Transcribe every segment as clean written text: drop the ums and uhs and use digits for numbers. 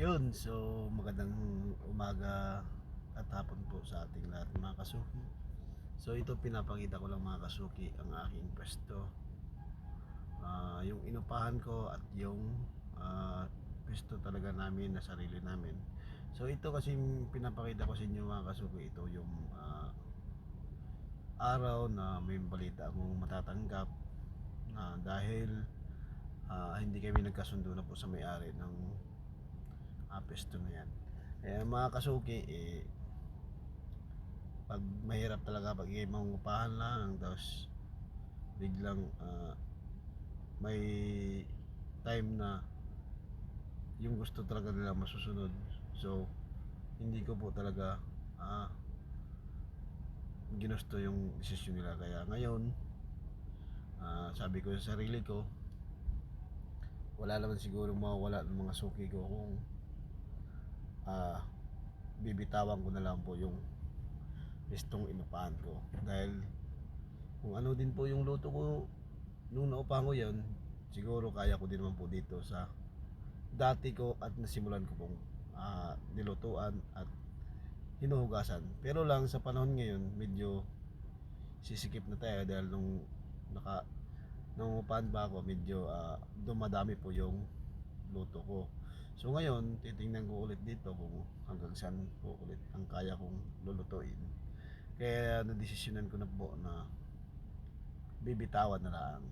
Yun, so magandang umaga at hapon po sa ating lahat mga kasuki. So ito pinapakita ko lang mga kasuki ang aking pwesto. Yung inupahan ko at yung pwesto talaga namin na sarili namin. So ito kasi pinapakita ko sa inyo mga kasuki, ito yung araw na may balita akong matatanggap na dahil hindi kami nagkasundo na po sa may-ari ng pwesto na yan. Mga kasuki, pag mahirap talaga pag mangungupahan lang, tapos biglang may time na yung gusto talaga nila masusunod, so hindi ko po talaga ginusto yung desisyon nila. Kaya ngayon sabi ko sa sarili ko, wala naman siguro mawawala ng mga suki ko kung bibitawan ko na lang po yung pwestong inupahan ko, dahil kung ano din po yung luto ko nung naupahan ko yan, siguro kaya ko din naman po dito sa dati ko at nasimulan ko pong nilutuan at hinuhugasan. Pero lang sa panahon ngayon medyo sisikip na tayo, dahil nung nangungupahan pa ako, medyo dumadami po yung luto ko. So ngayon titingnan ko ulit dito kung hanggang saan po ulit ang kaya kong lulutuin. Kaya nadesisyonan ko na po na bibitawan na lang,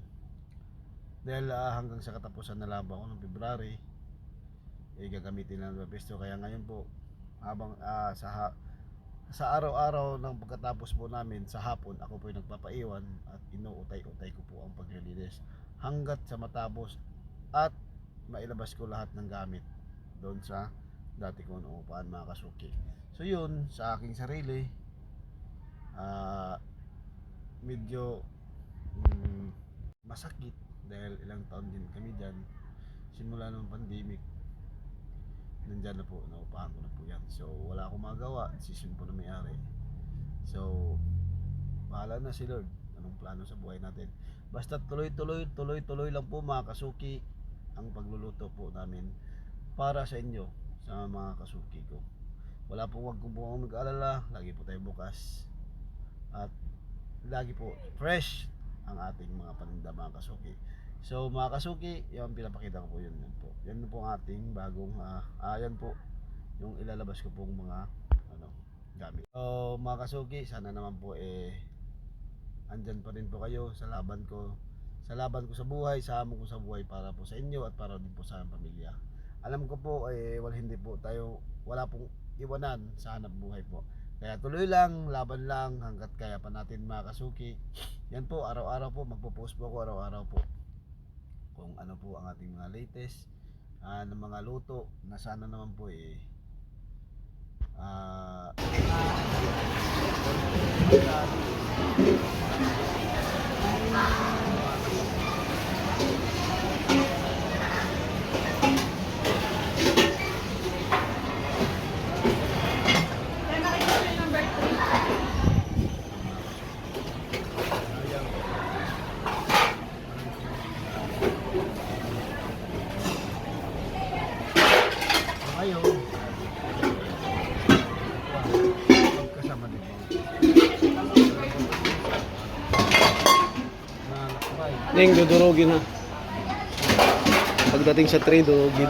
dahil hanggang sa katapusan na lang ako ng February gagamitin lang ng pesto. Kaya ngayon po, habang sa araw-araw ng pagkatapos po namin sa hapon, ako po yung nagpapaiwan at inuutay-utay ko po ang paglilinis hanggat sa matapos at mailabas ko lahat ng gamit doon sa dati kong upahan mga kasuki. So yun, sa aking sarili, medyo masakit dahil ilang taon din kami dyan, simula ng pandemic, nandyan na po, naupahan ko na po yan. So wala akong magawa, decision po na may-ari. So bahala na si Lord anong plano sa buhay natin. Basta tuloy-tuloy lang po mga kasuki ang pagluluto po namin para sa inyo, sa mga kasuki ko. Wala po, wag po mag-alala, lagi po tayo bukas at lagi po fresh ang ating mga paninda mga kasuki. So mga kasuki, yung pinapakita ko po yun po. Yan po ang ating bagong yan po yung ilalabas ko pong mga gamit. So mga kasuki, sana naman po andyan pa rin po kayo sa laban ko. Sa laban ko sa buhay, sa hamon ko sa buhay, para po sa inyo at para din po sa aming pamilya. Alam ko po wala pong iwanan sa hanap buhay po. Kaya tuloy lang, laban lang hanggat kaya pa natin mga kasuki. Yan po, araw-araw po magpo-post po ako, araw-araw po kung ano po ang ating mga latest ng mga luto na sana naman po ngayon magkasama din po na lakbay. Ning dudurugin ha. Pagdating sa 3, durugin.